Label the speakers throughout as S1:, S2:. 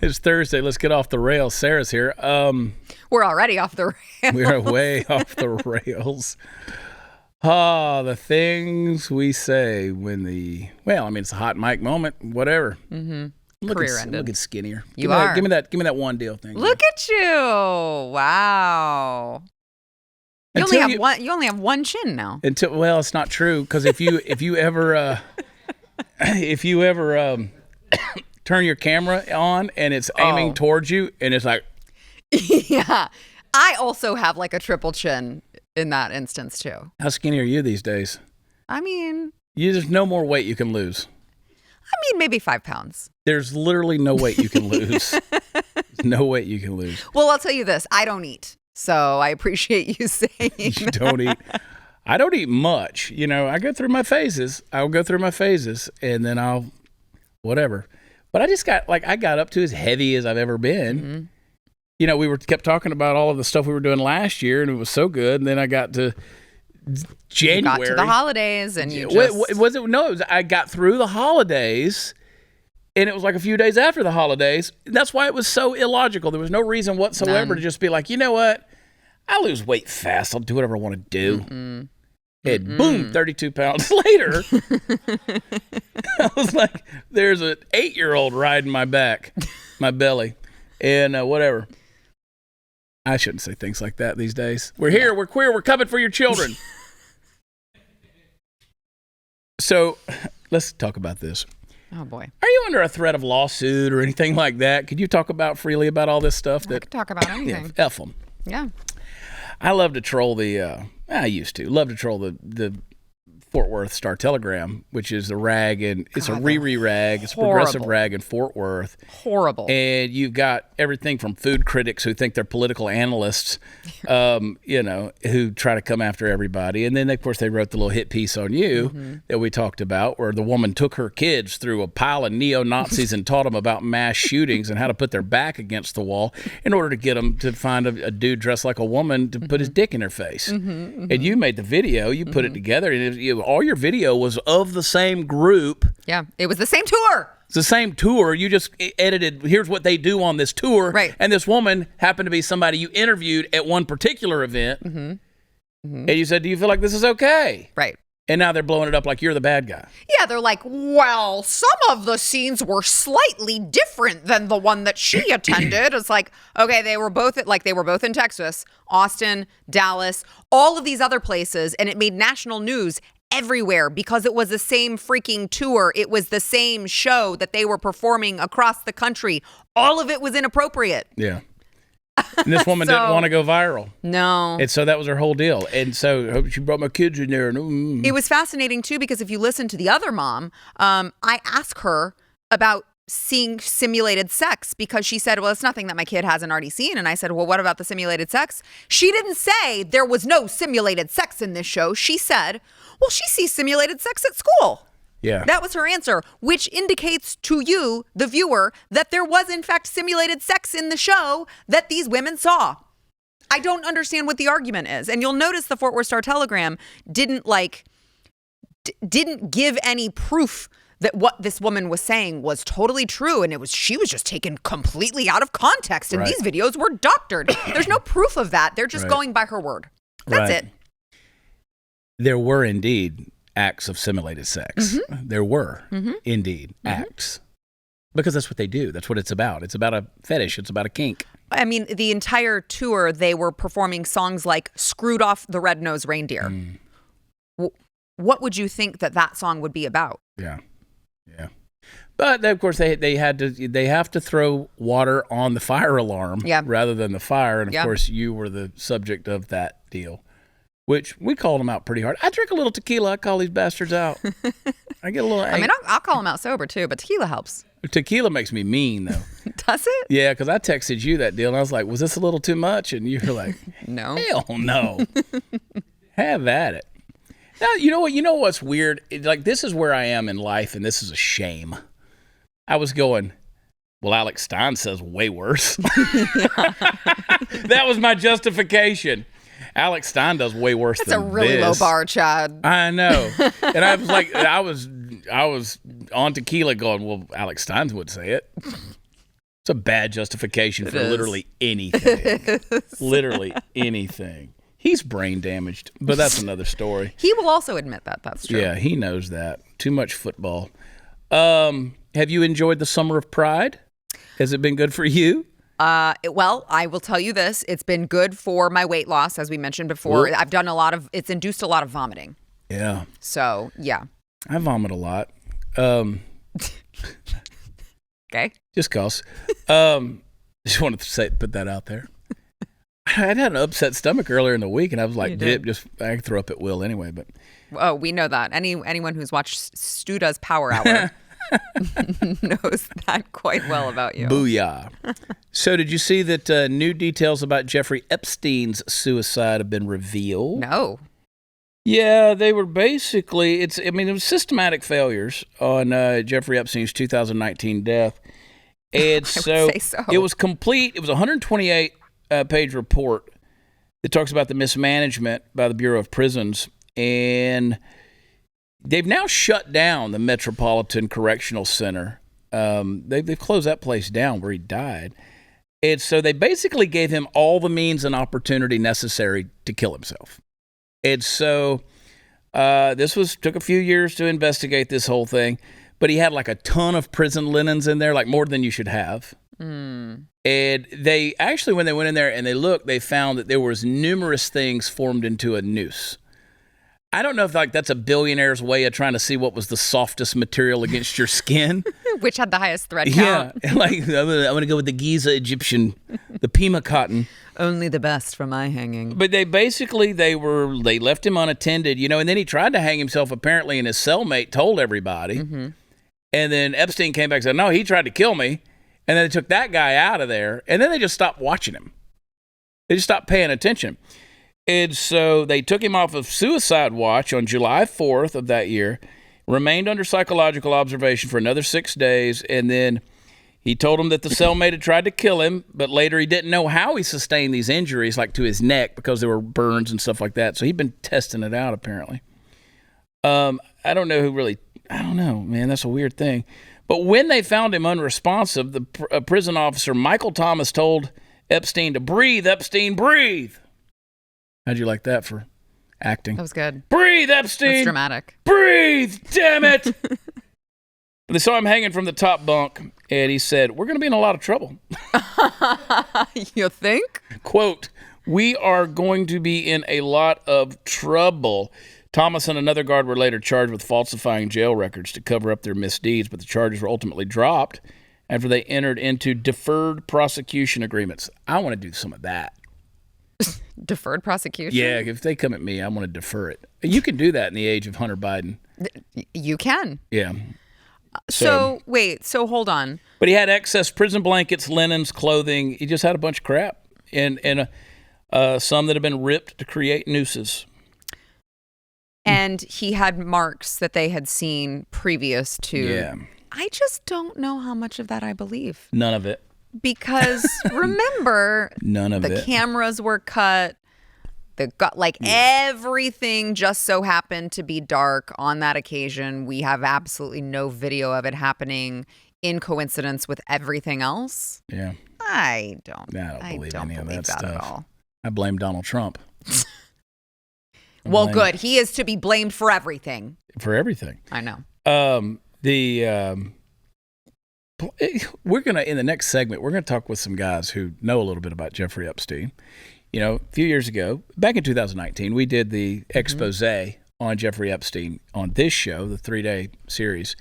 S1: It's Thursday. Let's get off the rails. Sarah's here.
S2: We're already off the rails.
S1: We are way off the rails. The things we say when it's a hot mic moment, whatever.
S2: Mm-hmm. Career ended.
S1: Look at skinnier.
S2: You are.
S1: Give me that one deal thing.
S2: Look at you. Wow. You only have one chin now.
S1: It's not true, because if you ever turn your camera on and it's aiming towards you and it's like,
S2: yeah, I also have like a triple chin in that instance too.
S1: How skinny are you these days?
S2: I mean,
S1: there's no more weight you can lose.
S2: I mean, maybe 5 pounds.
S1: There's literally no weight you can lose. No weight you can lose.
S2: Well, I'll tell you this: I don't eat. So I appreciate you saying
S1: you don't eat. I don't eat much. I go through my phases. I'll go through my phases and then I'll whatever. But I got up to as heavy as I've ever been. Mm-hmm. We kept talking about all of the stuff we were doing last year and it was so good. And then I got to January.
S2: You got to the holidays and you
S1: I got through the holidays. And it was like a few days after the holidays. That's why it was so illogical. There was no reason whatsoever to just be like, you know what? I lose weight fast. I'll do whatever I want to do. And boom, 32 pounds later, I was like, there's an 8-year-old riding my back, my belly, and whatever. I shouldn't say things like that these days. We're here. We're queer. We're coming for your children. So let's talk about this.
S2: Oh, boy.
S1: Are you under a threat of lawsuit or anything like that? Could you talk freely about all this stuff?
S2: I could talk about anything.
S1: F them.
S2: Yeah.
S1: I love to troll I used to love to troll the Fort Worth Star-Telegram, which is the rag, and it's a Riri rag. It's a progressive rag in Fort Worth.
S2: Horrible.
S1: And you've got everything from food critics who think they're political analysts, who try to come after everybody. And then, of course, they wrote the little hit piece on you that we talked about, where the woman took her kids through a pile of neo-Nazis and taught them about mass shootings and how to put their back against the wall in order to get them to find a dude dressed like a woman to put his dick in her face. And you made the video. You put it together, and all your video was of the same group.
S2: Yeah, it was the same tour.
S1: It's the same tour. You just edited, here's what they do on this tour.
S2: Right.
S1: And this woman happened to be somebody you interviewed at one particular event. And you said, do you feel like this is okay?
S2: Right.
S1: And now they're blowing it up like you're the bad guy.
S2: Yeah, they're like, well, some of the scenes were slightly different than the one that she attended. It's like, okay, they were both in Texas, Austin, Dallas, all of these other places, and it made national news everywhere because it was the same freaking tour. It was the same show that they were performing across the country. All of it was inappropriate.
S1: Yeah. And this woman didn't want to go viral.
S2: No.
S1: And so that was her whole deal. And so she brought my kids in there. And,
S2: It was fascinating, too, because if you listen to the other mom, I asked her about seeing simulated sex because she said, well, it's nothing that my kid hasn't already seen. And I said, well, what about the simulated sex? She didn't say there was no simulated sex in this show. She said, well, she sees simulated sex at school.
S1: Yeah.
S2: That was her answer, which indicates to you, the viewer, that there was, in fact, simulated sex in the show that these women saw. I don't understand what the argument is. And you'll notice the Fort Worth Star-Telegram didn't give any proof that what this woman was saying was totally true. And she was just taken completely out of context. And these videos were doctored. There's no proof of that. They're just going by her word. That's it.
S1: There were indeed acts of simulated sex. There were indeed acts. Because that's what they do. That's what it's about. It's about a fetish. It's about a kink.
S2: I mean, the entire tour, they were performing songs like Screwed Off the Red-Nosed Reindeer. What would you think that song would be about?
S1: Yeah. Yeah. But of course they have to throw water on the fire alarm rather than the fire. And of course you were the subject of that deal, which we called them out pretty hard. I drink a little tequila. I call these bastards out. I get a little angry.
S2: I mean, I'll call them out sober too, but tequila helps.
S1: Tequila makes me mean though.
S2: Does it?
S1: Yeah, because I texted you that deal and I was like, was this a little too much? And you were like,
S2: no.
S1: Hell no. Have at it. Now, you know what? You know what's weird? This is where I am in life, and this is a shame. I was going, well, Alex Stein says way worse. That was my justification. Alex Stein does way worse than this.
S2: That's a really low bar, Chad.
S1: I know. And I was like, I was on tequila going, well, Alex Stein would say it. It's a bad justification for literally anything. Literally anything. He's brain damaged, but that's another story.
S2: He will also admit that. That's true.
S1: Yeah, he knows that. Too much football. Have you enjoyed the Summer of Pride? Has it been good for you?
S2: Well, I will tell you this. It's been good for my weight loss, as we mentioned before.
S1: Whoop.
S2: I've done it's induced a lot of vomiting.
S1: Yeah.
S2: So, yeah.
S1: I vomit a lot.
S2: Okay.
S1: Just cause. Just wanted to put that out there. I had an upset stomach earlier in the week, and I was like, I can throw up at will anyway. But
S2: oh, we know that. Anyone who's watched Stu Does Power Hour knows that quite well about you.
S1: Booyah. So did you see that new details about Jeffrey Epstein's suicide have been revealed?
S2: No.
S1: Yeah, they were basically, it was systematic failures on Jeffrey Epstein's 2019 death. And so it was complete. It was a 128 page report that talks about the mismanagement by the Bureau of Prisons. And they've now shut down the Metropolitan Correctional Center. They've closed that place down where he died. And so they basically gave him all the means and opportunity necessary to kill himself. And so took a few years to investigate this whole thing, but he had like a ton of prison linens in there, like more than you should have. And they actually, when they went in there and they looked, they found that there was numerous things formed into a noose. I don't know if that's a billionaire's way of trying to see what was the softest material against your skin.
S2: Which had the highest thread count.
S1: Yeah, like I'm gonna go with the Giza Egyptian, the Pima cotton.
S2: Only the best for my hanging.
S1: But they left him unattended, and then he tried to hang himself apparently, and his cellmate told everybody. Mm-hmm. And then Epstein came back and said, no, he tried to kill me. And then they took that guy out of there, and then they just stopped watching him. They just stopped paying attention. And so they took him off of suicide watch on July 4th of that year, remained under psychological observation for another 6 days, and then he told him that the cellmate had tried to kill him, but later he didn't know how he sustained these injuries, like to his neck, because there were burns and stuff like that. So he'd been testing it out, apparently. I don't know, man. That's a weird thing. But when they found him unresponsive, the prison officer, Michael Thomas, told Epstein to breathe. Epstein, breathe. How'd you like that for acting?
S2: That was good.
S1: Breathe, Epstein.
S2: That's dramatic.
S1: Breathe, damn it. They saw him hanging from the top bunk, and he said, we're going to be in a lot of trouble.
S2: You think?
S1: Quote, we are going to be in a lot of trouble. Thomas and another guard were later charged with falsifying jail records to cover up their misdeeds, but the charges were ultimately dropped after they entered into deferred prosecution agreements. I want to do some of that.
S2: Deferred prosecution?
S1: Yeah, if they come at me, I want to defer it. You can do that in the age of Hunter Biden.
S2: You can.
S1: Yeah.
S2: So hold on.
S1: But he had excess prison blankets, linens, clothing. He just had a bunch of crap, and some that have been ripped to create nooses.
S2: And he had marks that they had seen previous to.
S1: Yeah.
S2: I just don't know how much of that I believe.
S1: None of it.
S2: Because remember, the cameras were cut. Everything just so happened to be dark on that occasion. We have absolutely no video of it happening in coincidence with everything else.
S1: Yeah.
S2: I don't
S1: believe any of that
S2: stuff
S1: stuff.
S2: at all.
S1: I blame Donald Trump.
S2: Well, good. He is to be blamed for everything.
S1: For everything.
S2: I know.
S1: We're going to, in the next segment, we're going to talk with some guys who know a little bit about Jeffrey Epstein. A few years ago, back in 2019, we did the expose on Jeffrey Epstein on this show, the 3-day series,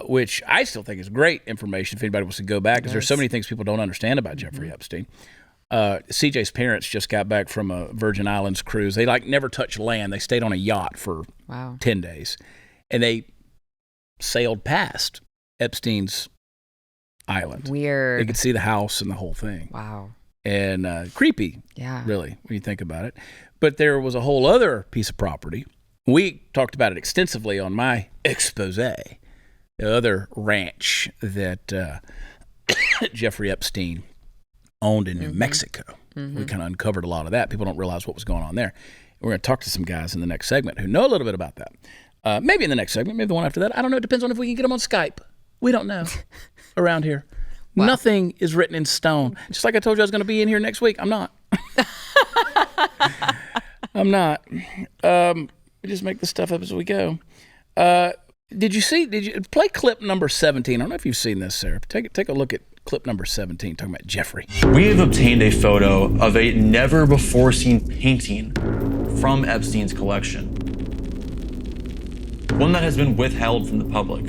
S1: which I still think is great information if anybody wants to go back, because there's so many things people don't understand about Jeffrey Epstein. CJ's parents just got back from a Virgin Islands cruise. They never touched land. They stayed on a yacht for 10 days, and they sailed past Epstein's island.
S2: Weird.
S1: They could see the house and the whole thing.
S2: Wow.
S1: And creepy, really, when you think about it. But there was a whole other piece of property. We talked about it extensively on my expose. The other ranch that Jeffrey Epstein owned in New Mexico. We kind of uncovered a lot of that. People don't realize what was going on there. We're going to talk to some guys in the next segment who know a little bit about that. Maybe in the next segment, maybe the one after that. I don't know. It depends on if we can get them on Skype. We don't know around here. Wow. Nothing is written in stone. Just like I told you I was going to be in here next week. I'm not. I'm not. We just make the stuff up as we go. Did you play clip number 17? I don't know if you've seen this, Sarah. Take a look at clip number 17, talking about Jeffrey.
S3: We have obtained a photo of a never-before-seen painting from Epstein's collection. One that has been withheld from the public.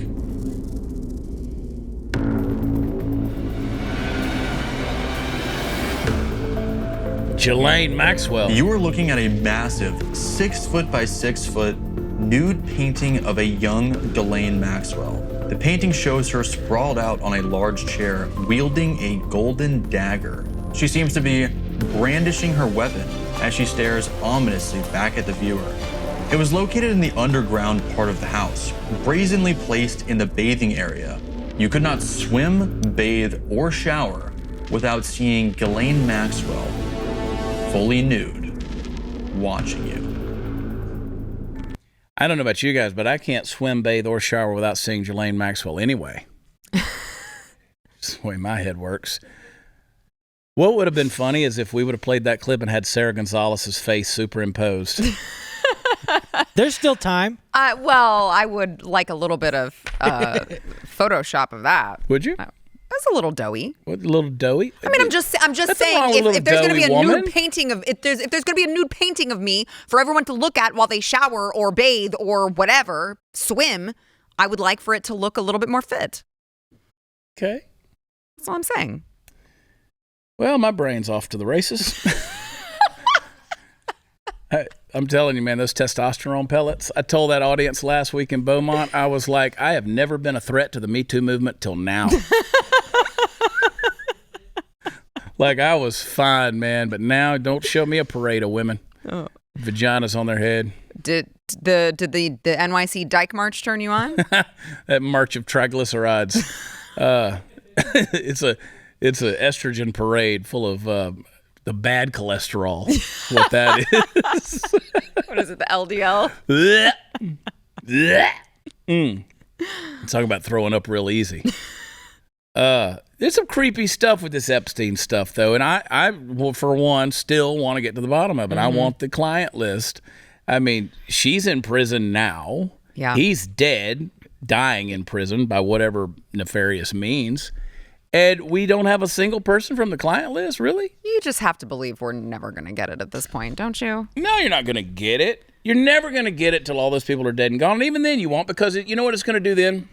S1: Elaine Maxwell.
S3: You are looking at a massive 6 foot by 6 foot nude painting of a young Elaine Maxwell. The painting shows her sprawled out on a large chair, wielding a golden dagger. She seems to be brandishing her weapon as she stares ominously back at the viewer. It was located in the underground part of the house, brazenly placed in the bathing area. You could not swim, bathe, or shower without seeing Elaine Maxwell fully nude, watching you.
S1: I don't know about you guys, but I can't swim, bathe, or shower without seeing Elaine Maxwell anyway. That's the way my head works. What would have been funny is if we would have played that clip and had Sara Gonzales' face superimposed.
S4: There's still time.
S2: Well, I would like a little bit of Photoshop of that.
S1: Would you?
S2: That's a little doughy.
S1: What, a little doughy?
S2: I mean, I'm just saying, if there's going to be a nude painting of if there's going to be a nude painting of me for everyone to look at while they shower or bathe or whatever, swim, I would like for it to look a little bit more fit.
S1: Okay.
S2: That's all I'm saying.
S1: Well, my brain's off to the races. I'm telling you, man, those testosterone pellets. I told that audience last week in Beaumont, I was like, I have never been a threat to the Me Too movement till now. Like, I was fine, man, but now don't show me a parade of women. Oh. Vaginas on their head. Did
S2: the NYC Dyke March turn you on?
S1: That march of triglycerides. It's a estrogen parade full of the bad cholesterol. What that is.
S2: What is it? The LDL?
S1: Talk about throwing up real easy. There's some creepy stuff with this Epstein stuff, though, and I will, for one, still want to get to the bottom of it. I want the client list. I mean, she's in prison now.
S2: Yeah.
S1: He's dead, dying in prison by whatever nefarious means. And we don't have a single person from the client list, really?
S2: You just have to believe we're never going to get it at this point, don't you?
S1: No, you're not going to get it. You're never going to get it till all those people are dead and gone. And even then you won't, because you know what it's going to do then?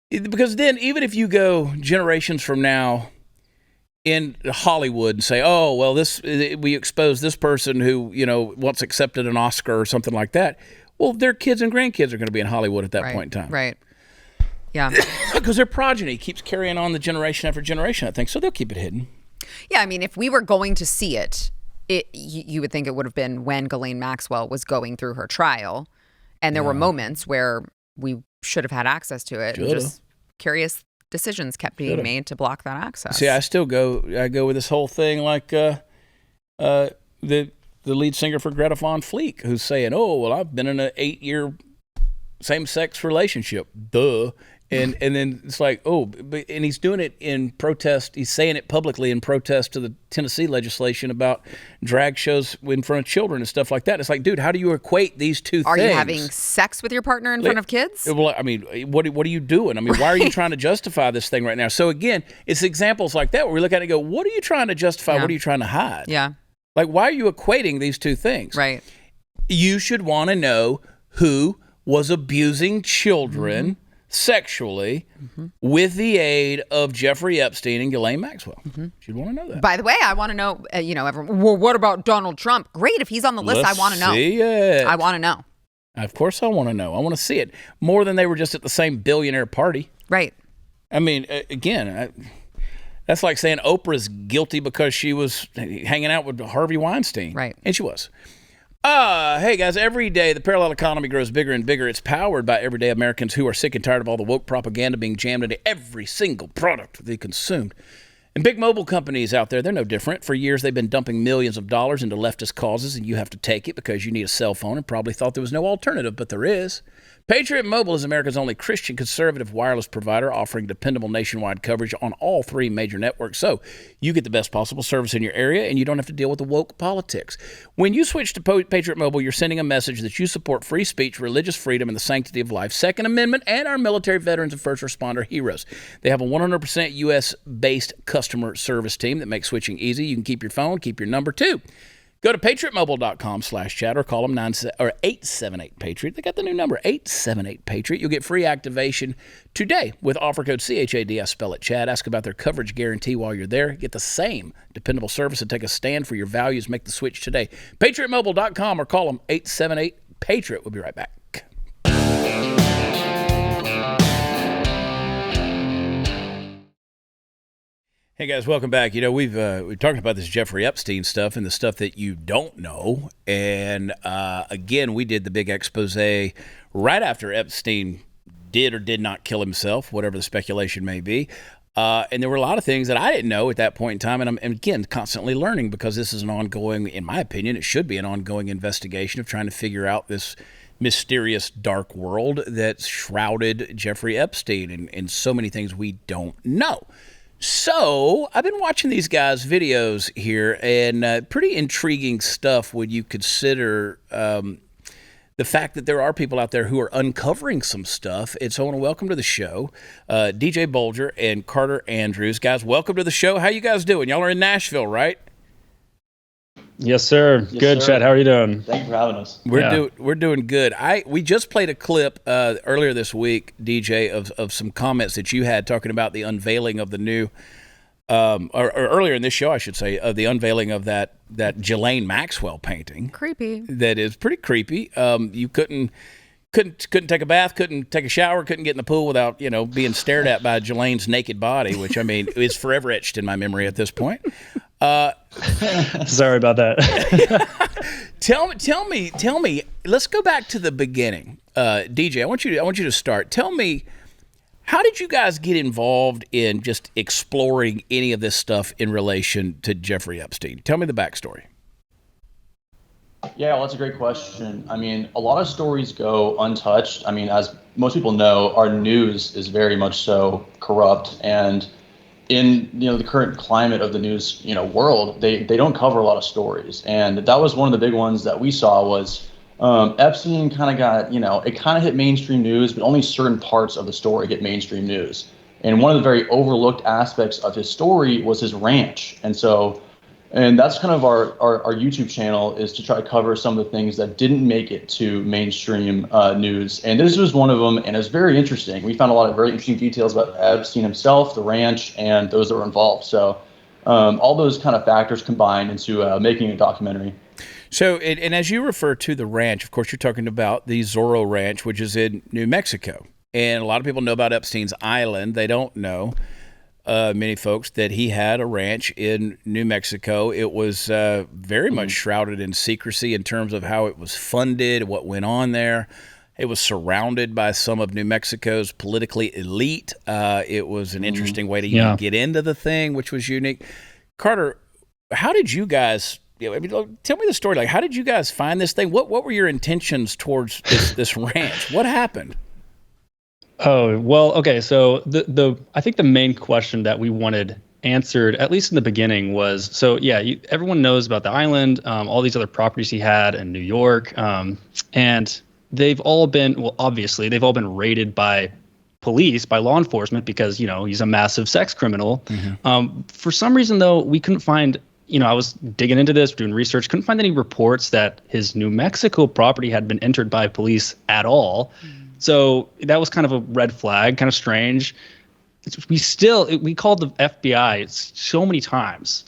S1: Because then, even if you go generations from now in Hollywood and say, oh, well, we exposed this person who, once accepted an Oscar or something like that, well, their kids and grandkids are going to be in Hollywood at that point in time.
S2: Right. Yeah.
S1: Because their progeny keeps carrying on the generation after generation, I think, so they'll keep it hidden.
S2: Yeah, I mean, if we were going to see it, you would think it would have been when Ghislaine Maxwell was going through her trial, and there were moments where we should have had access to it. And just curious decisions kept being made to block that access.
S1: See, I go with this whole thing like the lead singer for Greta Van Fleet, who's saying, oh, well, I've been in an 8-year same-sex relationship. Duh. And then it's like, and he's doing it in protest. He's saying it publicly in protest to the Tennessee legislation about drag shows in front of children and stuff like that. It's like, dude, how do you equate these two things?
S2: Are you having sex with your partner in front of kids?
S1: Well, I mean, what are you doing? I mean, why are you trying to justify this thing right now? So again, it's examples like that where we look at it and go, what are you trying to justify? Yeah. What are you trying to hide?
S2: Yeah.
S1: Like, why are you equating these two things?
S2: Right.
S1: You should want to know who was abusing children sexually with the aid of Jeffrey Epstein and Ghislaine Maxwell. You'd want to know that.
S2: By the way, I want to know, everyone, well, what about Donald Trump? Great, if he's on the list, I want to know.
S1: See it.
S2: I want to know.
S1: Of course I want to know. I want to see it. More than they were just at the same billionaire party.
S2: Right.
S1: I mean, again, that's like saying Oprah's guilty because she was hanging out with Harvey Weinstein.
S2: Right.
S1: And she was. Hey guys, every day the parallel economy grows bigger and bigger. It's powered by everyday Americans who are sick and tired of all the woke propaganda being jammed into every single product they consumed. And big mobile companies out there, they're no different. For years, they've been dumping millions of dollars into leftist causes, and you have to take it because you need a cell phone and probably thought there was no alternative, but there is. Patriot Mobile is America's only Christian conservative wireless provider, offering dependable nationwide coverage on all 3 major networks. So you get the best possible service in your area, and you don't have to deal with the woke politics. When you switch to Patriot Mobile, you're sending a message that you support free speech, religious freedom, and the sanctity of life, Second Amendment, and our military veterans and first responder heroes. They have a 100% U.S.-based customer service team that makes switching easy. You can keep your phone, keep your number too. Go to patriotmobile.com/chat or call them 878-PATRIOT. They got the new number, 878-PATRIOT. You'll get free activation today with offer code CHAD. I spell it Chad. Ask about their coverage guarantee while you're there. Get the same dependable service and take a stand for your values. Make the switch today. patriotmobile.com or call them 878-PATRIOT. We'll be right back. Hey guys, welcome back. You know, we've talked about this Jeffrey Epstein stuff and the stuff that you don't know. And again, we did the big expose right after Epstein did or did not kill himself, whatever the speculation may be. And there were a lot of things that I didn't know at that point in time. And I'm, again, constantly learning because this is an ongoing, in my opinion, it should be an ongoing investigation of trying to figure out this mysterious dark world that's shrouded Jeffrey Epstein and so many things we don't know. So I've been watching these guys' videos here, and pretty intriguing stuff when you consider the fact that there are people out there who are uncovering some stuff. And so I want to welcome to the show DJ Bolger and Carter Andrews. Guys, welcome to the show. How you guys doing? Y'all are in Nashville, right?
S5: Yes, sir.
S6: Yes,
S5: good,
S6: sir.
S5: Chad. How are you doing?
S6: Thank you for having us.
S1: We're doing good. We just played a clip earlier this week, DJ, of some comments that you had talking about the unveiling of the new, or earlier in this show, I should say, of the unveiling of that Elaine Maxwell painting.
S2: Creepy.
S1: That is pretty creepy. You couldn't take a bath, couldn't take a shower, couldn't get in the pool without being stared at by Elaine's naked body, which I mean is forever etched in my memory at this point.
S5: Sorry about that.
S1: Tell me. Let's go back to the beginning, DJ. I want you to start. Tell me, how did you guys get involved in just exploring any of this stuff in relation to Jeffrey Epstein? Tell me the backstory.
S6: Yeah, well, that's a great question. I mean, a lot of stories go untouched. I mean, as most people know, our news is very much so corrupt, and in the current climate of the news world, they don't cover a lot of stories. And that was one of the big ones that we saw was Epstein kind of got it kind of hit mainstream news, but only certain parts of the story get mainstream news. And one of the very overlooked aspects of his story was his ranch. And that's kind of our YouTube channel, is to try to cover some of the things that didn't make it to mainstream news. And this was one of them, and it was very interesting. We found a lot of very interesting details about Epstein himself, the ranch, and those that were involved. So all those kind of factors combined into making a documentary.
S1: So, and as you refer to the ranch, of course, you're talking about the Zorro Ranch, which is in New Mexico. And a lot of people know about Epstein's Island. They don't know, many folks, that he had a ranch in New Mexico. It was very much shrouded in secrecy in terms of how it was funded, what went on there. It was surrounded by some of New Mexico's politically elite. It was an interesting way to even get into the thing, which was unique. Carter, how did you guys... tell me the story. Like, how did you guys find this thing? What were your intentions towards this ranch? What happened?
S5: Oh, well, okay. So I think the main question that we wanted answered, at least in the beginning, was, everyone knows about the island, all these other properties he had in New York, and they've all been, obviously, they've all been raided by police, by law enforcement, because, he's a massive sex criminal. Mm-hmm. For some reason, though, we couldn't find... I was digging into this, doing research, couldn't find any reports that his New Mexico property had been entered by police at all. So that was kind of a red flag, kind of strange. We called the FBI so many times.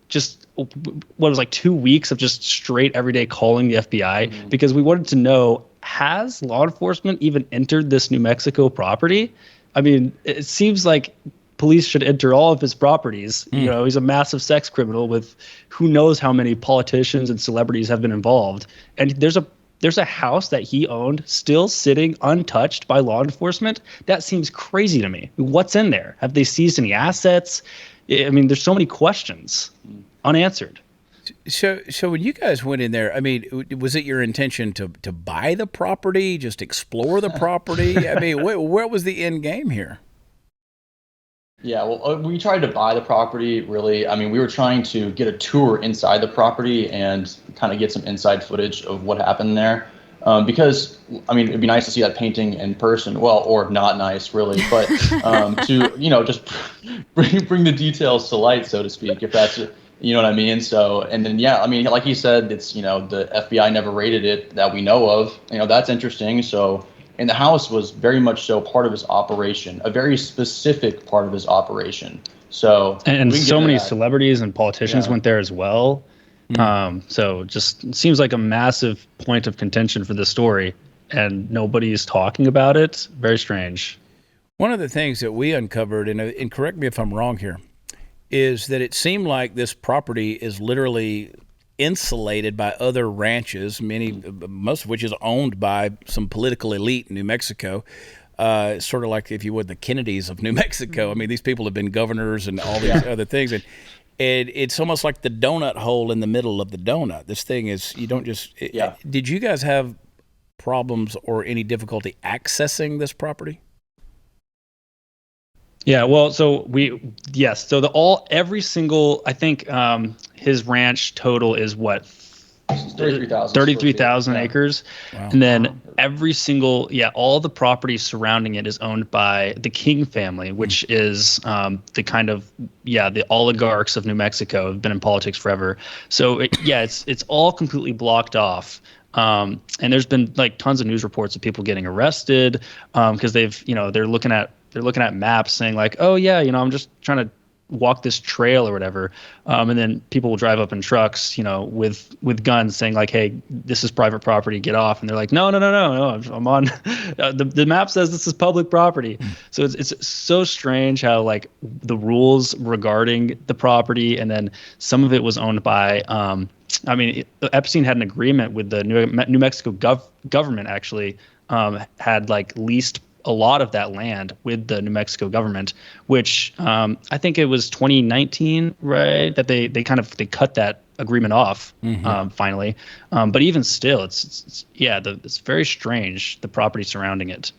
S5: Just, what was like 2 weeks of just straight everyday calling the FBI, because we wanted to know, has law enforcement even entered this New Mexico property? I mean, it seems like police should enter all of his properties. He's a massive sex criminal with who knows how many politicians and celebrities have been involved. And there's a house that he owned still sitting untouched by law enforcement. That seems crazy to me. What's in there? Have they seized any assets? I mean, there's so many questions unanswered.
S1: So when you guys went in there, I mean, was it your intention to buy the property, just explore the property? I mean, where was the end game here?
S6: Yeah, well, we tried to buy the property, really. I mean, we were trying to get a tour inside the property and kind of get some inside footage of what happened there. Because, I mean, it'd be nice to see that painting in person. Well, or not nice, really. But to, just bring the details to light, so to speak, if that's, you know what I mean? So, and then, yeah, I mean, like you said, it's, the FBI never raided it that we know of. That's interesting. So, and the house was very much so part of his operation, a very specific part of his operation. So,
S5: and so many celebrities and politicians went there as well. So just seems like a massive point of contention for the story, and nobody's talking about it. Very strange.
S1: One of the things that we uncovered, and correct me if I'm wrong here, is that it seemed like this property is literally insulated by other ranches, most of which is owned by some political elite in New Mexico. Sort of like, if you would, the Kennedys of New Mexico. I mean, these people have been governors and all these other things. And it's almost like the donut hole in the middle of the donut. This thing is, you don't just... Did you guys have problems or any difficulty accessing this property?
S5: Yeah, well, so every single, I think his ranch total is what? 33,000 acres. Wow. And then every single, all the property surrounding it is owned by the King family, which is the kind of, the oligarchs of New Mexico, have been in politics forever. So it's all completely blocked off. And there's been like tons of news reports of people getting arrested because they're looking at maps saying like, oh yeah, I'm just trying to walk this trail or whatever. And then people will drive up in trucks, with guns saying like, hey, this is private property, get off. And they're like, no, I'm on, the map says this is public property. So it's so strange how like the rules regarding the property, and then some of it was owned by, Epstein had an agreement with the New Mexico government actually, had like leased a lot of that land with the New Mexico government, which I think it was 2019, right? That they cut that agreement off finally. But even still, it's very strange, the property surrounding it,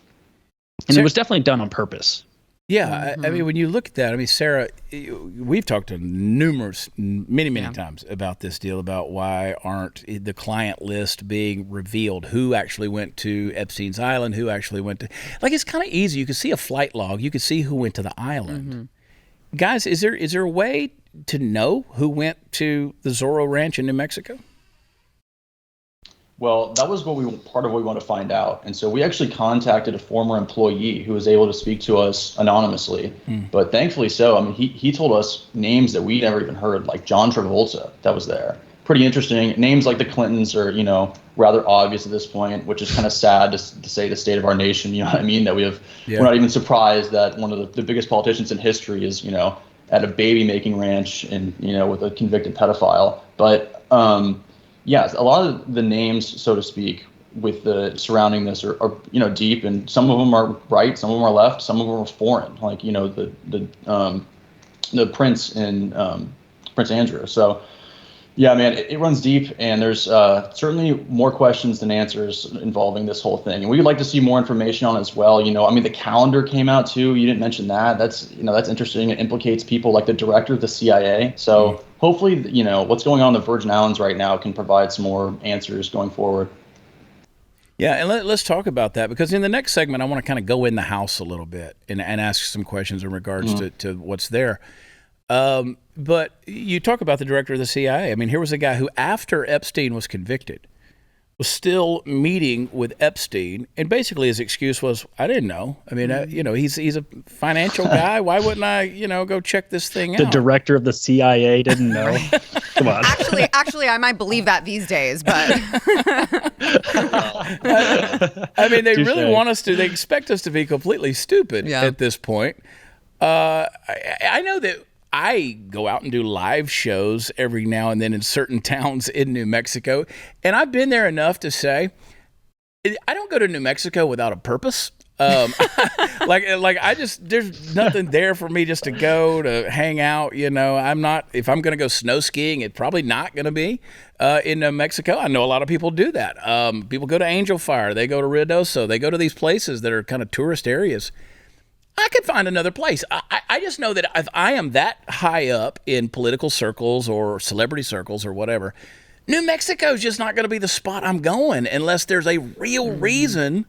S5: and it was definitely done on purpose.
S1: Yeah, I mean, when you look at that, I mean, Sara, we've talked to many times about this deal, about why aren't the client list being revealed, who actually went to Epstein's Island, who actually went to, like, it's kind of easy. You can see a flight log. You can see who went to the island. Guys, is there a way to know who went to the Zorro Ranch in New Mexico?
S6: Well, that was part of what we want to find out. And so we actually contacted a former employee who was able to speak to us anonymously. But thankfully so. I mean, he told us names that we never even heard, like John Travolta that was there. Pretty interesting. Names like the Clintons are, rather obvious at this point, which is kind of sad to say the state of our nation, you know what I mean? That we're not even surprised that one of the biggest politicians in history is, at a baby making ranch and, with a convicted pedophile. But, yes, a lot of the names, so to speak, with the surrounding this are deep, and some of them are right, some of them are left, some of them are foreign, like the prince and Prince Andrew. So yeah, man, it runs deep, and there's certainly more questions than answers involving this whole thing, and we would like to see more information on it as well. I mean, the calendar came out too. You didn't mention that. That's interesting. It implicates people like the director of the CIA. So hopefully, what's going on in the Virgin Islands right now can provide some more answers going forward.
S1: Yeah, and let's talk about that, because in the next segment, I want to kind of go in the house a little bit and ask some questions in regards to what's there. But you talk about the director of the CIA. I mean, here was a guy who, after Epstein was convicted, was still meeting with Epstein, and basically his excuse was, I didn't know. I mean, he's a financial guy. Why wouldn't I, go check this thing out?
S5: The director of the CIA didn't know. Come on.
S2: Actually, I might believe that these days, but
S1: I mean, they really want us to. They expect us to be completely stupid at this point. I know that I go out and do live shows every now and then in certain towns in New Mexico, and I've been there enough to say I don't go to New Mexico without a purpose. like I just, there's nothing there for me just to go to hang out. You know, if I'm going to go snow skiing, it's probably not going to be in Mexico. I know a lot of people do that. People go to Angel Fire. They go to Ruidoso. They go to these places that are kind of tourist areas. I could find another place. I just know that if I am that high up in political circles or celebrity circles or whatever, New Mexico is just not going to be the spot I'm going unless there's a real reason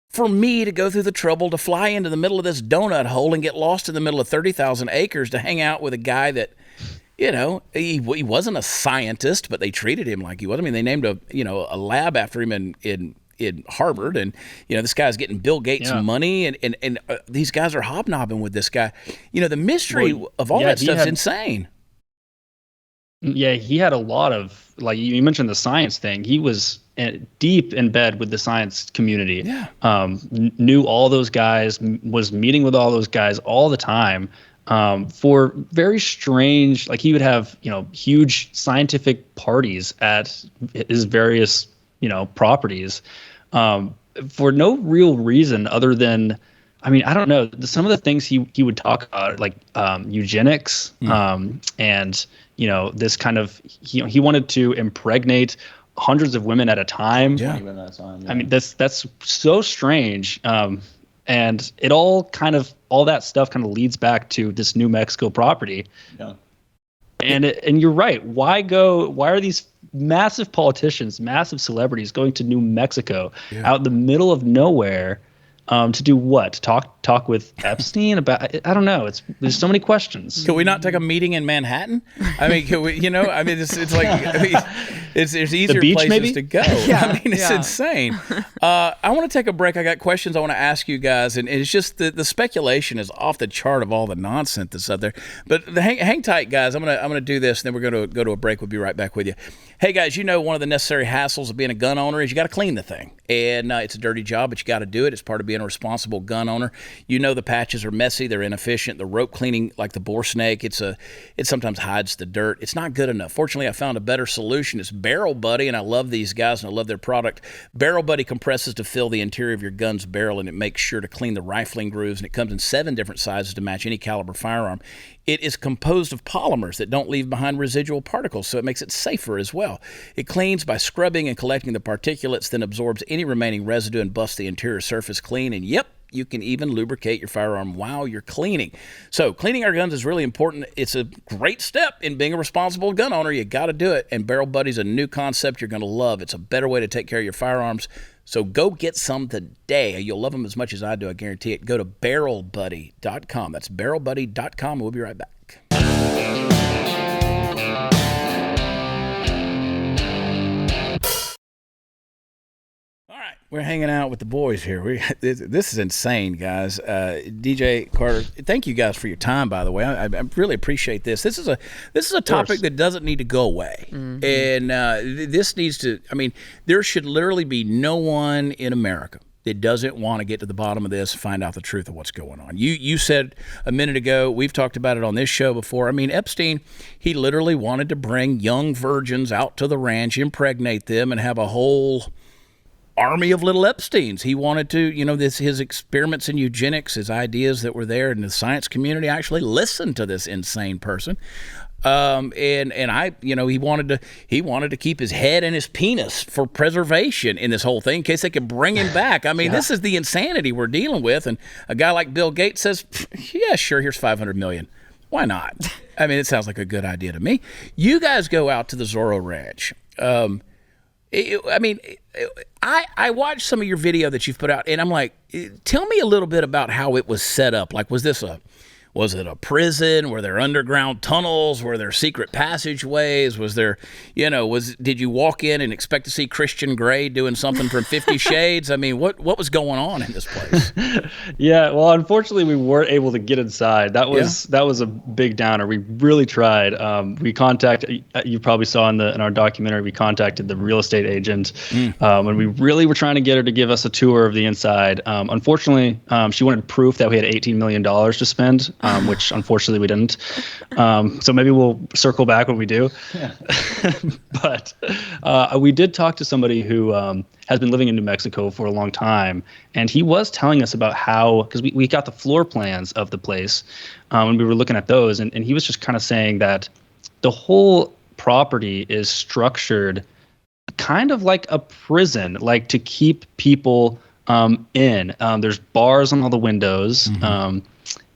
S1: for me to go through the trouble to fly into the middle of this donut hole and get lost in the middle of 30,000 acres to hang out with a guy that, you know, he wasn't a scientist, but they treated him like he was. I mean, they named a lab after him in Harvard, and you know, this guy's getting Bill Gates money, and these guys are hobnobbing with this guy. You know, the mystery of all that stuff's insane.
S5: Yeah, he had a lot of, like you mentioned the science thing. He was deep in bed with the science community. Yeah. Knew all those guys, was meeting with all those guys all the time. For very strange, like he would have, you know, huge scientific parties at his various, you know, properties, for no real reason other than, I mean, I don't know, some of the things he would talk about, like eugenics, and, you know, this kind of, he wanted to impregnate hundreds of women at a time.
S6: Yeah.
S5: I mean, that's so strange. And it all that stuff kind of leads back to this New Mexico property. Yeah. And you're right. Why are these massive politicians, massive celebrities going to New Mexico out in the middle of nowhere to do what? Talk with Epstein about? I don't know. There's so many questions.
S1: Can we not take a meeting in Manhattan? I mean, can we? You know, I mean, it's like, I mean, there's easier
S5: beach,
S1: places
S5: maybe?
S1: to go. I mean, it's insane. I want to take a break. I got questions I want to ask you guys, and it's just the speculation is off the chart of all the nonsense that's out there. But hang tight, guys. I'm gonna do this, and then we're gonna go to a break. We'll be right back with you. Hey guys, you know one of the necessary hassles of being a gun owner is you got to clean the thing, and it's a dirty job, but you got to do it. It's part of being a responsible gun owner. You know the patches are messy, they're inefficient. The rope cleaning, like the bore snake, it sometimes hides the dirt. It's not good enough. Fortunately, I found a better solution. It's Barrel Buddy, and I love these guys and I love their product. Barrel Buddy compresses to fill the interior of your gun's barrel, and it makes sure to clean the rifling grooves, and it comes in 7 different sizes to match any caliber firearm. It is composed of polymers that don't leave behind residual particles, so it makes it safer as well. It cleans by scrubbing and collecting the particulates, then absorbs any remaining residue and buffs the interior surface clean. And yep, you can even lubricate your firearm while you're cleaning. So cleaning our guns is really important. It's a great step in being a responsible gun owner. You got to do it. And Barrel Buddy's a new concept you're going to love. It's a better way to take care of your firearms. So go get some today. You'll love them as much as I do, I guarantee it. Go to barrelbuddy.com. That's barrelbuddy.com. We'll be right back. All right, we're hanging out with the boys here. This is insane, guys. DJ Carter, thank you guys for your time. By the way, I really appreciate this. This is a topic that doesn't need to go away, and this needs to. I mean, there should literally be no one in America that doesn't want to get to the bottom of this, find out the truth of what's going on. You said a minute ago, we've talked about it on this show before. I mean, Epstein, he literally wanted to bring young virgins out to the ranch, impregnate them, and have a whole army of little Epsteins. He wanted to, you know, his experiments in eugenics, his ideas that were there in the science community actually listened to this insane person. And I, you know, he wanted to keep his head and his penis for preservation in this whole thing in case they could bring him back. I mean, this is the insanity we're dealing with. And a guy like Bill Gates says, yeah, sure, here's $500 million. Why not? I mean, it sounds like a good idea to me. You guys go out to the Zorro Ranch. I watched some of your video that you've put out, and I'm like, tell me a little bit about how it was set up. Like, was it a prison? Were there underground tunnels? Were there secret passageways? Was there, you know, did you walk in and expect to see Christian Grey doing something from 50 Shades? I mean, what was going on in this place?
S5: Yeah, well, unfortunately, we weren't able to get inside. That was a big downer. We really tried. We contacted. You probably saw in our documentary. We contacted the real estate agent, and we really were trying to get her to give us a tour of the inside. Unfortunately, she wanted proof that we had $18 million to spend which unfortunately we didn't. So maybe we'll circle back when we do.
S6: Yeah.
S5: But we did talk to somebody who has been living in New Mexico for a long time, and he was telling us about how, because we got the floor plans of the place, and we were looking at those, and he was just kind of saying that the whole property is structured kind of like a prison, like to keep people in. There's bars on all the windows,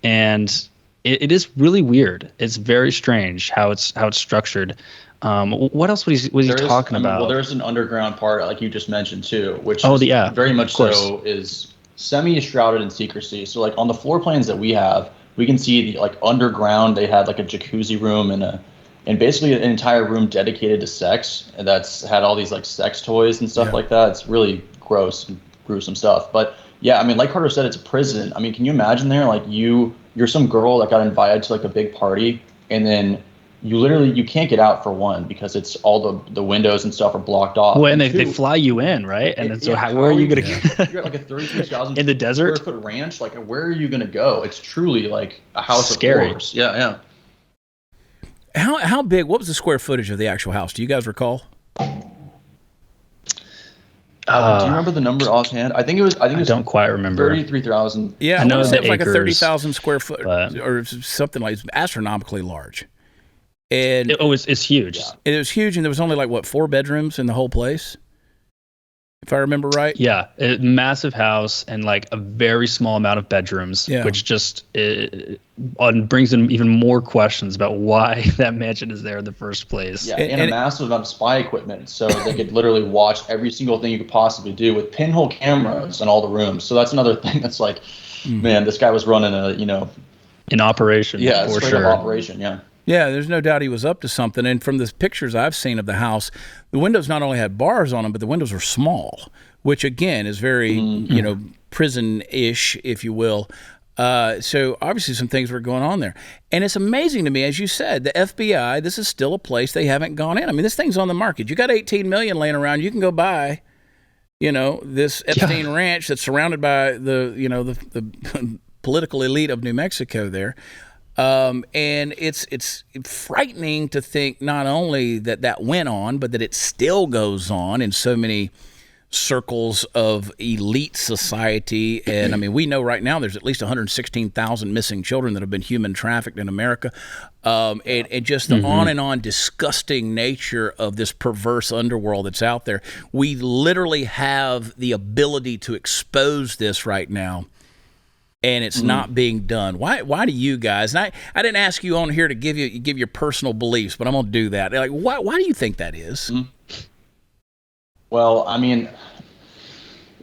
S5: and it is really weird. It's very strange how it's structured. What else was he talking about?
S6: Well, there's an underground part, like you just mentioned too, which very much so is semi-shrouded in secrecy. So like on the floor plans that we have, we can see the like underground. They had like a jacuzzi room and basically an entire room dedicated to sex, and that's had all these like sex toys and stuff like that. It's really gross and gruesome stuff. But yeah, I mean, like Carter said, it's a prison. I mean, can you imagine there, like you're some girl that got invited to like a big party, and then you can't get out for one because it's all the windows and stuff are blocked off.
S5: Well, and they fly you in, right? And then where are you going to get?
S6: You're at like a 33,000
S5: in the desert
S6: square foot ranch. Like, where are you going to go? It's truly like a house of horrors. Yeah.
S1: How big? What was the square footage of the actual house? Do you guys recall?
S6: Do you remember the number offhand? I
S5: don't quite remember.
S6: 33,000.
S1: Yeah,
S5: I know
S1: it was like a
S5: acres,
S1: 30,000 square foot or something like astronomically large. And
S5: it's huge.
S1: Yeah. It was huge, and there was only like 4 bedrooms in the whole place, if I remember right.
S5: Yeah, a massive house and like a very small amount of bedrooms, which just brings in even more questions about why that mansion is there in the first place.
S6: Yeah, and a massive amount of spy equipment, so they could literally watch every single thing you could possibly do with pinhole cameras in all the rooms. So that's another thing that's like, man, this guy was running
S5: an operation.
S6: Yeah,
S5: for
S6: straight
S5: sure.
S6: up operation. Yeah.
S1: Yeah, there's no doubt he was up to something. And from the pictures I've seen of the house, the windows not only had bars on them, but the windows were small, which again is very, prison-ish, if you will. So obviously some things were going on there. And it's amazing to me, as you said, the FBI, this is still a place they haven't gone in. I mean, this thing's on the market. You got $18 million laying around. You can go buy, this Epstein Ranch that's surrounded by the political elite of New Mexico there. And it's frightening to think not only that went on, but that it still goes on in so many circles of elite society. And I mean, we know right now there's at least 116,000 missing children that have been human trafficked in America. And just the on and on disgusting nature of this perverse underworld that's out there. We literally have the ability to expose this right now. And it's not being done. Why do you guys? And I didn't ask you on here to give your personal beliefs, but I'm gonna do that. Like, why do you think that is?
S6: Well, I mean,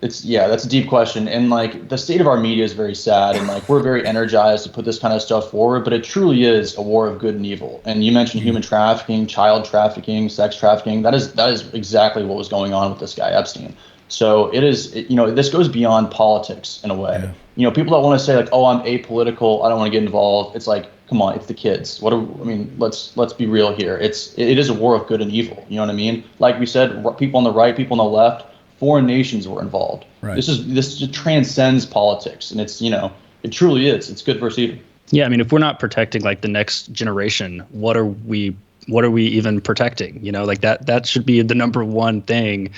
S6: that's a deep question, and like the state of our media is very sad, and like we're very energized to put this kind of stuff forward, but it truly is a war of good and evil. And you mentioned human trafficking, child trafficking, sex trafficking. That is exactly what was going on with this guy Epstein. So this goes beyond politics in a way. Yeah. People that want to say like, oh, I'm apolitical, I don't want to get involved. It's like, come on, it's the kids. Let's be real here. It is a war of good and evil. You know what I mean? Like we said, people on the right, people on the left, foreign nations were involved. Right. This just transcends politics, and it's it truly is. It's good versus evil.
S5: Yeah, I mean, if we're not protecting like the next generation, what are we even protecting? Like that should be the number one thing.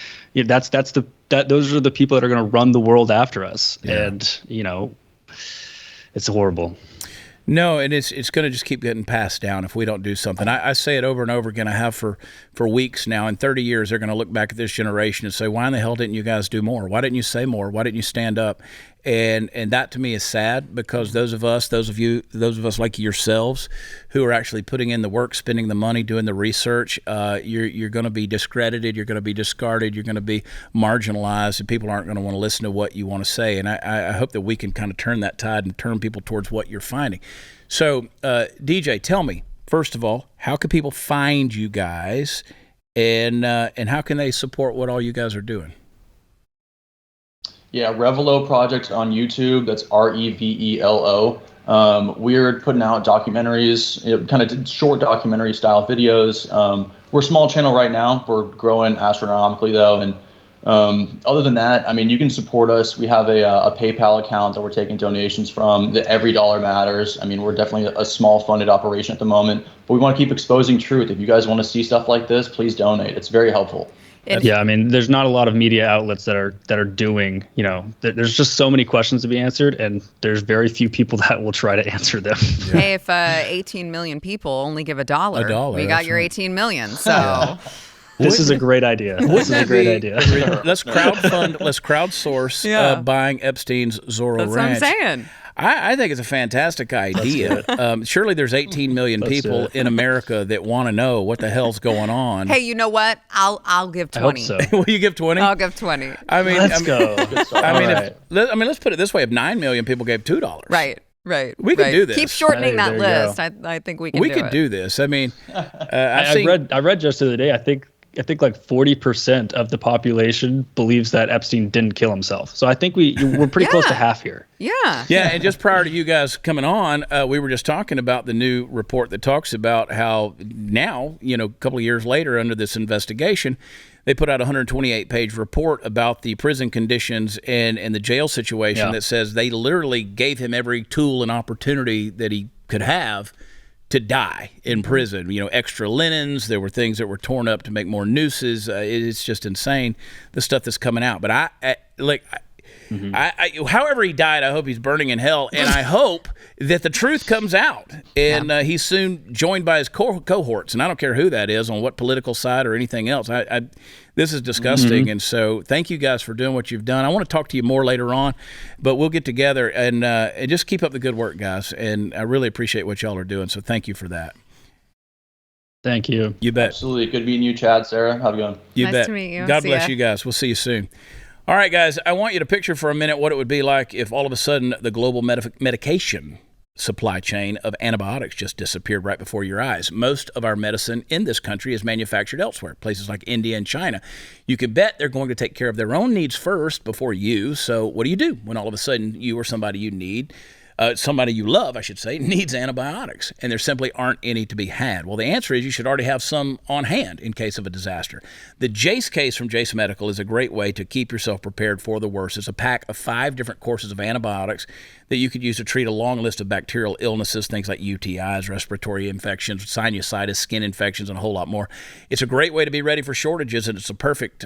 S5: Those are the people that are going to run the world after us. Yeah. And it's horrible.
S1: No, and it's going to just keep getting passed down if we don't do something. I say it over and over again. I have for weeks now. In 30 years, they're going to look back at this generation and say, why in the hell didn't you guys do more? Why didn't you say more? Why didn't you stand up? And that to me is sad, because those of us like yourselves who are actually putting in the work, spending the money, doing the research, you're going to be discredited, you're going to be discarded, you're going to be marginalized, and people aren't going to want to listen to what you want to say. And I hope that we can kind of turn that tide and turn people towards what you're finding. So, DJ, tell me, first of all, how can people find you guys, and how can they support what all you guys are doing?
S6: Yeah, Revelo Project on YouTube. That's REVELO. We're putting out documentaries, kind of short documentary style videos. We're a small channel right now. We're growing astronomically though, and Other than that, I mean, you can support us. We have a PayPal account that we're taking donations from. The every dollar matters. I mean, we're definitely a small funded operation at the moment, but we want to keep exposing truth. If you guys want to see stuff like this, please donate. It's very helpful.
S5: Yeah, I mean, there's not a lot of media outlets that are doing, there's just so many questions to be answered, and there's very few people that will try to answer them.
S2: Yeah. Hey, if 18 million people only give $1, we got your 18 million. So
S5: this is a great idea. This is a great idea.
S1: Let's crowdfund. Let's crowdsource buying Epstein's Zorro Ranch.
S2: That's what I'm saying.
S1: I think it's a fantastic idea. Surely there's 18 million people in America that want to know what the hell's going on.
S2: Hey, you know what? I'll give 20.
S5: I hope so.
S1: Will you give 20?
S2: I'll give 20.
S5: Let's go.
S1: Let's put it this way: if 9 million people gave $2,
S2: right.
S1: We can do this.
S2: Keep shortening that list. I think we can.
S1: We could do this. I mean,
S5: I read just the other day. I think like 40% of the population believes that Epstein didn't kill himself. So I think we're pretty close to half here.
S2: Yeah.
S1: Yeah, and just prior to you guys coming on, we were just talking about the new report that talks about how now, a couple of years later under this investigation, they put out a 128-page report about the prison conditions and the jail situation that says they literally gave him every tool and opportunity that he could have to die in prison. Extra linens. There were things that were torn up to make more nooses. It's just insane, the stuff that's coming out. But however he died, I hope he's burning in hell, and I hope that the truth comes out, and he's soon joined by his cohorts. And I don't care who that is, on what political side or anything else. This is disgusting, and so thank you guys for doing what you've done. I want to talk to you more later on, but we'll get together and just keep up the good work, guys. And I really appreciate what y'all are doing. So thank you for that.
S5: Thank you.
S1: You bet.
S6: Absolutely. Good meeting you, Chad, Sarah. How's it going?
S1: You
S2: nice
S1: bet.
S2: to meet you.
S1: God bless you guys. We'll see you soon. All right, guys, I want you to picture for a minute what it would be like if all of a sudden the global medication supply chain of antibiotics just disappeared right before your eyes. Most of our medicine in this country is manufactured elsewhere, places like India and China. You can bet they're going to take care of their own needs first before you. So what do you do when all of a sudden you or somebody you need, somebody you love, I should say, needs antibiotics, and there simply aren't any to be had? Well, the answer is you should already have some on hand in case of a disaster. The Jase case from Jase Medical is a great way to keep yourself prepared for the worst. It's a pack of 5 different courses of antibiotics that you could use to treat a long list of bacterial illnesses, things like UTIs, respiratory infections, sinusitis, skin infections, and a whole lot more. It's a great way to be ready for shortages, and it's a perfect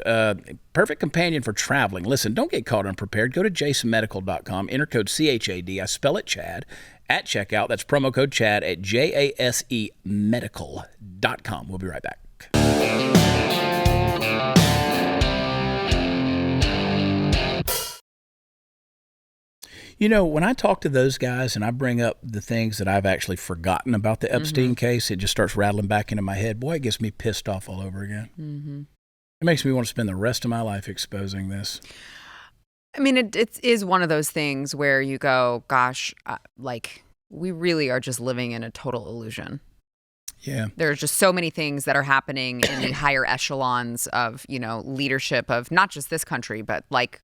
S1: companion for traveling. Listen, don't get caught unprepared. Go to jasemedical.com, enter code CHAD, I spell it Chad, at checkout. That's promo code Chad at jasemedical.com. We'll be right back. When I talk to those guys and I bring up the things that I've actually forgotten about the Epstein case, it just starts rattling back into my head. Boy, it gets me pissed off all over again. It makes me want to spend the rest of my life exposing this.
S2: I mean, it is one of those things where you go, gosh, we really are just living in a total illusion.
S1: Yeah.
S2: There's just so many things that are happening in the higher echelons of, leadership of not just this country, but like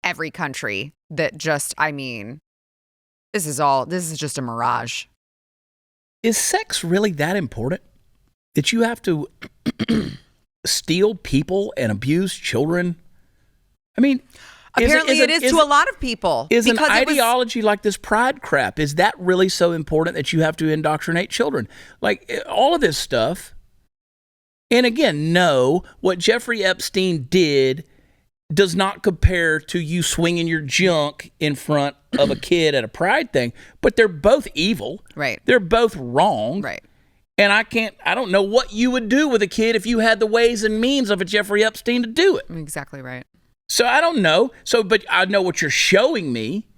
S2: every country that just, this is just a mirage.
S1: Is sex really that important that you have to steal people and abuse children?
S2: Apparently it is to a lot of people.
S1: Is an ideology like this pride crap, is that really so important that you have to indoctrinate children? Like all of this stuff. And again, no, what Jeffrey Epstein did does not compare to you swinging your junk in front of a kid at a pride thing, but they're both evil.
S2: Right.
S1: They're both wrong.
S2: Right.
S1: And I don't know what you would do with a kid if you had the ways and means of a Jeffrey Epstein to do it.
S2: Exactly right.
S1: So I don't know. But I know what you're showing me.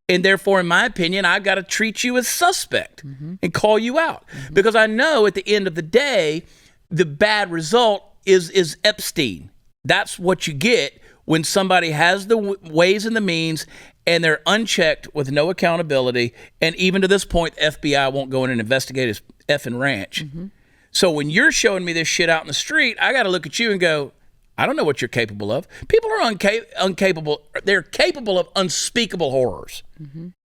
S1: And therefore, in my opinion, I've got to treat you as suspect and call you out. Because I know at the end of the day, the bad result is Epstein. That's what you get when somebody has the ways and the means and they're unchecked with no accountability. And even to this point, the FBI won't go in and investigate his effing ranch. So when you're showing me this shit out in the street, I got to look at you and go, I don't know what you're capable of. People are incapable. They're capable of unspeakable horrors.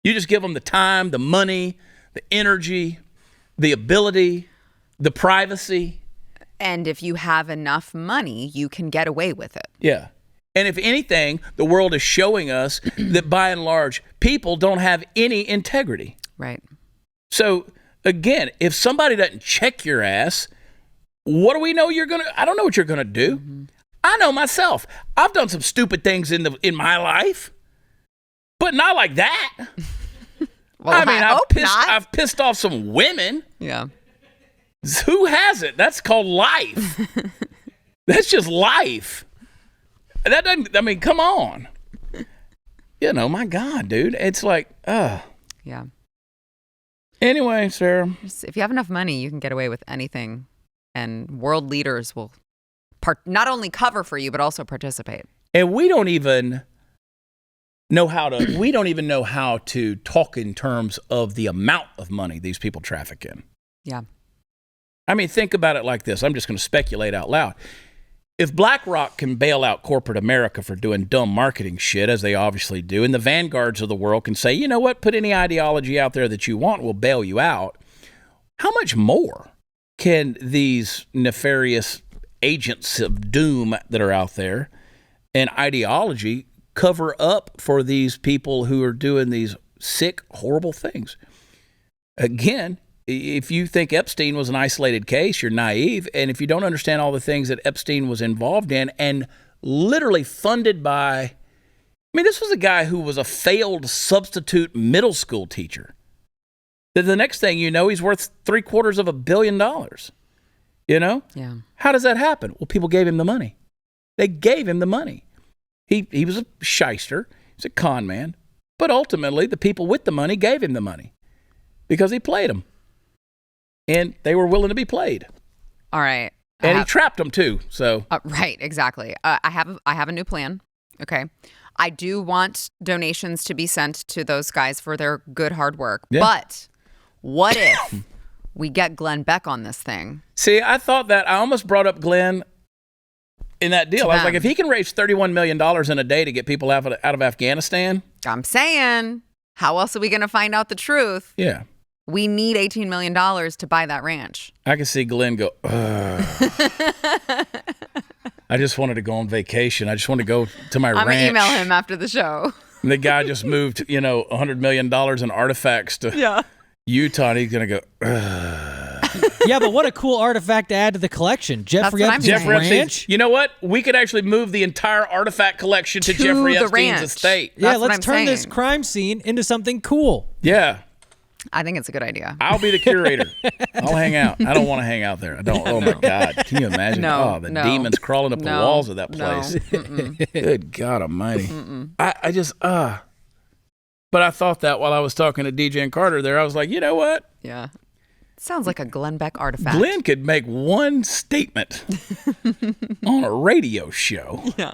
S1: You just give them the time, the money, the energy, the ability, the privacy.
S2: And if you have enough money, you can get away with it.
S1: Yeah. And if anything, the world is showing us that by and large, people don't have any integrity.
S2: Right.
S1: So again, if somebody doesn't check your ass, what do we know I don't know what you're going to do. Mm-hmm. I know myself. I've done some stupid things in my life, but not like that.
S2: Well,
S1: I've pissed off some women.
S2: Yeah.
S1: Who hasn't? That's called life. That's just life. That doesn't, I mean, come on. My God, dude. It's like,
S2: Yeah.
S1: Anyway, Sarah.
S2: If you have enough money, you can get away with anything. And world leaders will not only cover for you, but also participate.
S1: And we don't even know how to talk in terms of the amount of money these people traffic in.
S2: Yeah.
S1: I mean, think about it like this. I'm just going to speculate out loud. If BlackRock can bail out corporate America for doing dumb marketing shit, as they obviously do, and the vanguards of the world can say, you know what, put any ideology out there that you want, we'll bail you out, how much more can these nefarious agents of doom that are out there and ideology cover up for these people who are doing these sick, horrible things? Again, if you think Epstein was an isolated case, you're naive. And if you don't understand all the things that Epstein was involved in and literally funded by, this was a guy who was a failed substitute middle school teacher. The next thing you know, he's worth $750 million.
S2: Yeah.
S1: How does that happen? Well, people gave him the money. They gave him the money. He was a shyster. He's a con man. But ultimately, the people with the money gave him the money because he played them. And they were willing to be played.
S2: All right.
S1: And he trapped them too. So
S2: right, exactly. I have a new plan. Okay. I do want donations to be sent to those guys for their good hard work. Yeah. But what if we get Glenn Beck on this thing?
S1: See, I thought that. I almost brought up Glenn in that deal. I was like, if he can raise $31 million in a day to get people out of Afghanistan.
S2: I'm saying, how else are we going to find out the truth?
S1: Yeah.
S2: We need $18 million to buy that ranch.
S1: I can see Glenn go, I just wanted to go on vacation. I just want to go to my ranch.
S2: I'm going to email him after the show.
S1: And the guy just moved, $100 million in artifacts to Utah, and he's going to go,
S4: Yeah, but what a cool artifact to add to the collection. Jeffrey Epstein's ranch.
S1: You know what? We could actually move the entire artifact collection to Jeffrey Epstein's estate.
S4: Yeah, let's turn this crime scene into something cool.
S1: Yeah.
S2: I think it's a good idea.
S1: I'll be the curator. I'll hang out. I don't want to hang out there. I don't. Oh, my God. Can you imagine? The demons crawling up the walls of that place. Good God almighty. I just, But I thought that while I was talking to DJ and Carter there, I was like, you know what?
S2: Yeah. Sounds like a Glenn Beck artifact.
S1: Glenn could make one statement on a radio show.
S2: Yeah.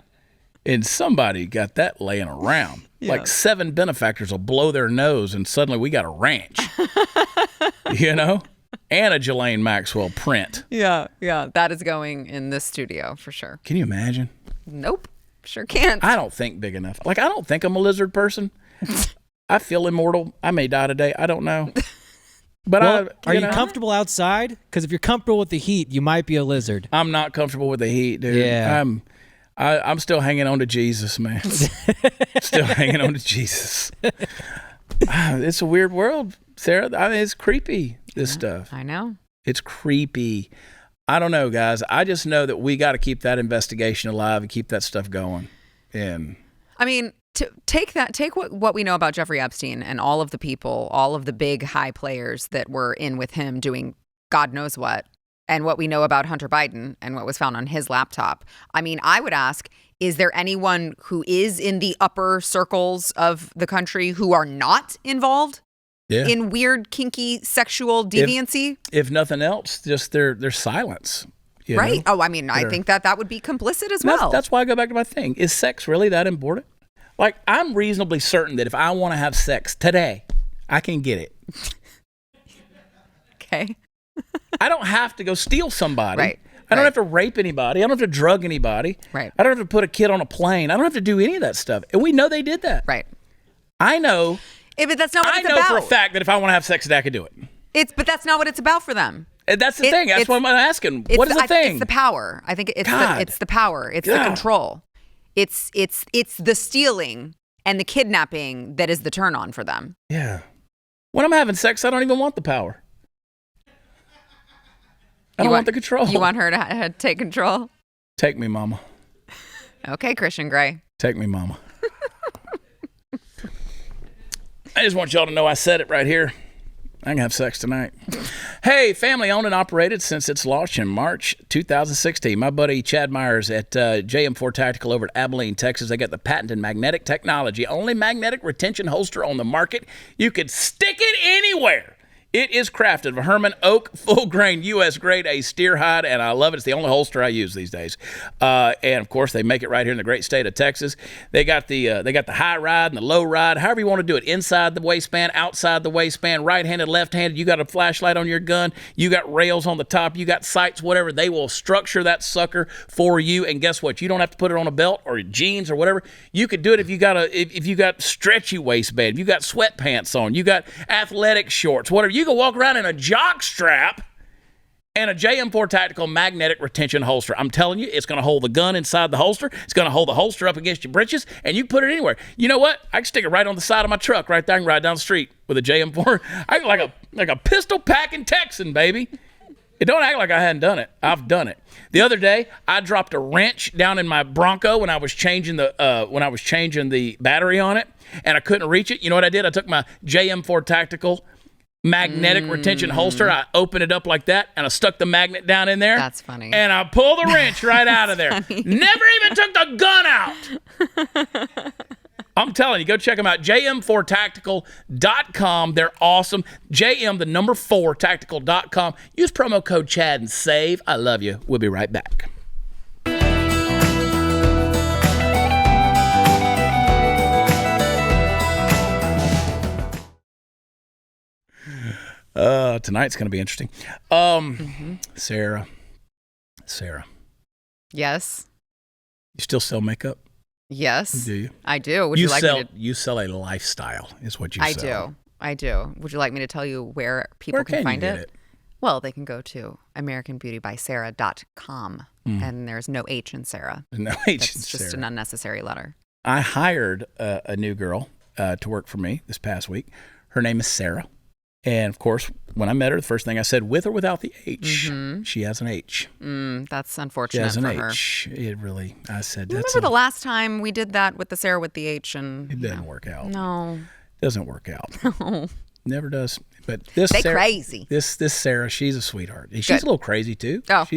S1: And somebody got that laying around. Yeah. Like 7 benefactors will blow their nose and suddenly we got a ranch. And a Elaine Maxwell print.
S2: Yeah. That is going in this studio for sure.
S1: Can you imagine?
S2: Nope. Sure can't.
S1: I don't think big enough. I don't think I'm a lizard person. I feel immortal. I may die today. I don't know. But
S4: are you comfortable outside? Because if you're comfortable with the heat, you might be a lizard.
S1: I'm not comfortable with the heat, dude.
S4: Yeah.
S1: I'm still hanging on to Jesus, man. Still hanging on to Jesus. It's a weird world, Sarah. It's creepy, this stuff.
S2: I know.
S1: It's creepy. I don't know, guys. I just know that we got to keep that investigation alive and keep that stuff going. And
S2: take what we know about Jeffrey Epstein and all of the people, all of the big high players that were in with him doing God knows what. And what we know about Hunter Biden and what was found on his laptop. I would ask, is there anyone who is in the upper circles of the country who are not involved in weird, kinky, sexual deviancy?
S1: If nothing else, just their silence.
S2: Right. Oh, I think that would be complicit as well.
S1: That's why I go back to my thing. Is sex really that important? I'm reasonably certain that if I want to have sex today, I can get it.
S2: Okay.
S1: I don't have to go steal somebody.
S2: Right.
S1: I don't have to rape anybody. I don't have to drug anybody.
S2: Right.
S1: I don't have to put a kid on a plane. I don't have to do any of that stuff. And we know they did that.
S2: Right.
S1: I know.
S2: But that's not what it's about.
S1: I know for a fact that if I want to have sex today, I can do it.
S2: But that's not what it's about for them.
S1: And that's the thing. That's what I'm asking. What is the thing?
S2: It's the power. I think it's the power. It's the control. It's the stealing and the kidnapping that is the turn on for them.
S1: Yeah. When I'm having sex, I don't even want the power. I don't want the control.
S2: You want her to take control?
S1: Take me, mama.
S2: Okay, Christian Grey.
S1: Take me, mama. I just want y'all to know I said it right here. I can have sex tonight. Hey, family owned and operated since its launch in March 2016. My buddy Chad Myers at JM4 Tactical over at Abilene, Texas. They got the patented magnetic technology. Only magnetic retention holster on the market. You could stick it anywhere. It is crafted of Herman oak, full grain, U.S. grade A steer hide, and I love it. It's the only holster I use these days. And of course, they make it right here in the great state of Texas. They got the high ride and the low ride, however you want to do it. Inside the waistband, outside the waistband, right-handed, left-handed. You got a flashlight on your gun. You got rails on the top. You got sights, whatever. They will structure that sucker for you. And guess what? You don't have to put it on a belt or jeans or whatever. You could do it if you got stretchy waistband, if you got sweatpants on, you got athletic shorts, whatever. You can walk around in a jock strap and a JM4 Tactical magnetic retention holster. I'm telling you, it's going to hold the gun inside the holster. It's going to hold the holster up against your britches, and you can put it anywhere. You know what? I can stick it right on the side of my truck right there and ride down the street with a JM4. I like a pistol packing Texan, baby. It don't act like I hadn't done it. I've done it. The other day, I dropped a wrench down in my Bronco when I was changing the battery on it, and I couldn't reach it. You know what I did? I took my JM4 Tactical magnetic retention holster. I opened it up like that, and I stuck the magnet down in there.
S2: That's funny.
S1: And I pulled the wrench right out of there.
S2: Funny.
S1: Never even took the gun out. I'm telling you, go check them out. JM4Tactical.com. They're awesome. JM, the number 4, Tactical.com. Use promo code Chad and save. I love you. We'll be right back. Tonight's going to be interesting. Sara.
S2: Yes.
S1: You still sell makeup?
S2: Yes.
S1: Do you?
S2: I do. Would you like me to?
S1: You sell a lifestyle, is what you sell.
S2: I do. Would you like me to tell you where people can find it? Well, they can go to AmericanBeautyBySara.com, and there's no H in Sarah.
S1: No H
S2: That's
S1: in
S2: just
S1: Sara.
S2: an unnecessary letter.
S1: I hired a new girl to work for me this past week. Her name is Sara. And, of course, when I met her, the first thing I said, with or without the H, she has an H.
S2: That's unfortunate
S1: she has an
S2: for
S1: H.
S2: her.
S1: It really, I said,
S2: Remember the last time we did that with the Sara with the H? And
S1: it doesn't work out.
S2: No.
S1: Doesn't work out.
S2: No.
S1: Never does. But this
S2: They
S1: Sara,
S2: crazy.
S1: This Sara, she's a sweetheart. She's
S2: Good.
S1: a little crazy, too.
S2: Oh,
S1: I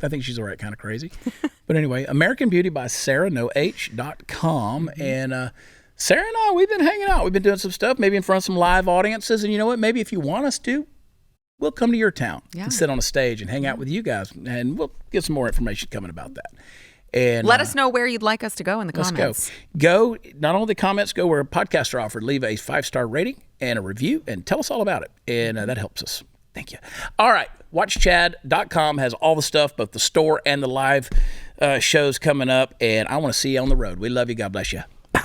S1: think she's the right kind of crazy. But anyway, AmericanBeautyBySara.com. And Sara and I, we've been hanging out. We've been doing some stuff, maybe in front of some live audiences. And you know what? Maybe if you want us to, we'll come to your town and sit on a stage and hang out with you guys. And we'll get some more information coming about that. And
S2: let us know where you'd like us to go in the comments.
S1: Go. Not only the comments, go where podcasts are offered. Leave a 5-star rating and a review and tell us all about it. And that helps us. Thank you. All right. WatchChad.com has all the stuff, both the store and the live shows coming up. And I want to see you on the road. We love you. God bless you. Bye.